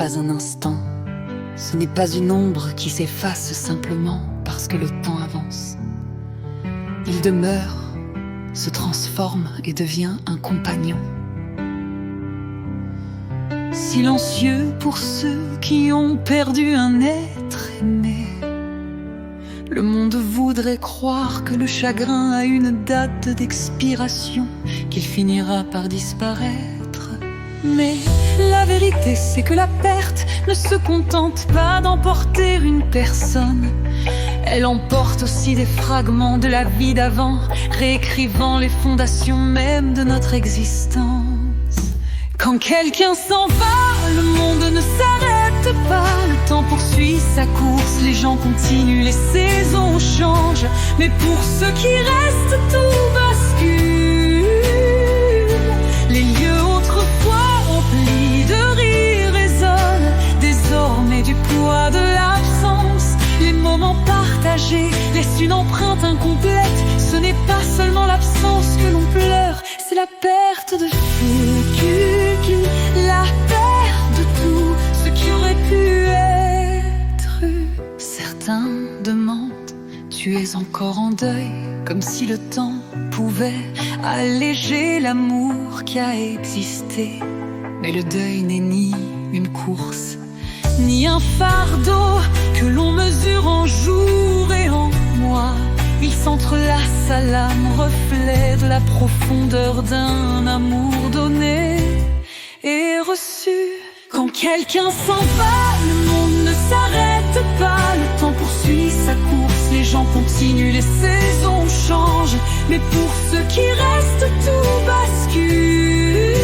pas un instant, ce n'est pas une ombre qui s'efface simplement parce que le temps avance. Il demeure, se transforme et devient un compagnon. Silencieux pour ceux qui ont perdu un être aimé. Le monde voudrait croire que le chagrin a une date d'expiration, qu'il finira par disparaître. Mais la vérité, c'est que la perte ne se contente pas d'emporter une personne. Elle emporte aussi des fragments de la vie d'avant, réécrivant les fondations même de notre existence. Quand quelqu'un s'en va, le monde ne s'arrête pas. Le temps poursuit sa course, les gens continuent, les saisons changent. Mais pour ceux qui restent, tout bascule. Les lieux autrefois remplis de rires résonnent désormais du poids de l'absence. Les moments partagés laissent une empreinte incomplète. Ce n'est pas seulement l'absence que l'on pleure, c'est la perte de vécu, la perte de tout ce qui aurait pu être. Certains demandent, tu es encore en deuil, comme si le temps pouvait alléger l'amour qui a existé. Mais le deuil n'est ni une course, ni un fardeau que l'on mesure en jours et en mois. Il s'entrelace à l'âme, reflet de la profondeur d'un amour donné et reçu. Quand quelqu'un s'en va, le monde ne s'arrête pas. Le temps poursuit sa course, les gens continuent, les saisons changent. Mais pour ceux qui restent, tout bascule.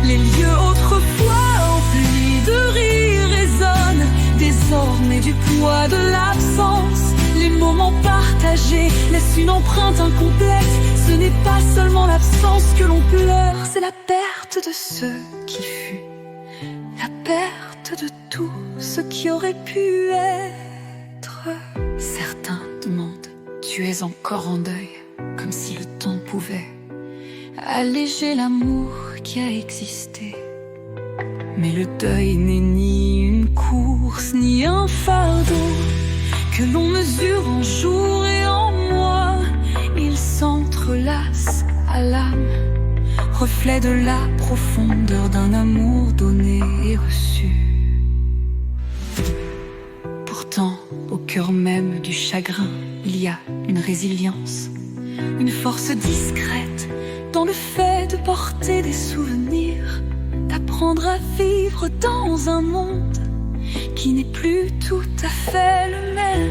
Les lieux autrefois remplis de rires résonnent désormais du poids de l'absence. Les moments partagés laissent une empreinte incomplète. Ce n'est pas seulement l'absence que l'on pleure, c'est la perte de ce qui fut, la perte de tout ce qui aurait pu être. Certains demandent, tu es encore en deuil, comme si le temps pouvait alléger l'amour qui a existé. Mais le deuil n'est ni une course, ni un fardeau que l'on mesure en jours et en mois. Il s'entrelace à l'âme, reflet de la profondeur d'un amour donné et reçu. Pourtant, au cœur même du chagrin, il y a une résilience, une force discrète dans le fait de porter des souvenirs, d'apprendre à vivre dans un monde qui n'est plus tout à fait le même.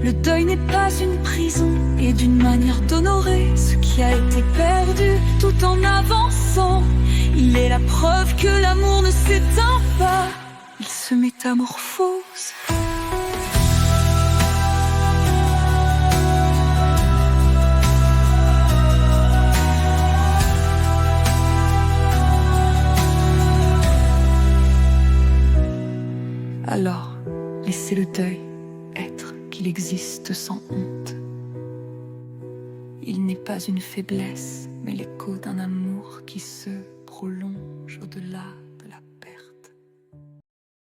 Le deuil n'est pas une prison et d'une manière d'honorer ce qui a été perdu tout en avançant. Il est la preuve que l'amour ne s'éteint pas, il se métamorphose. Alors, laissez le deuil être, qu'il existe sans honte. Il n'est pas une faiblesse, mais l'écho d'un amour qui se prolonge au-delà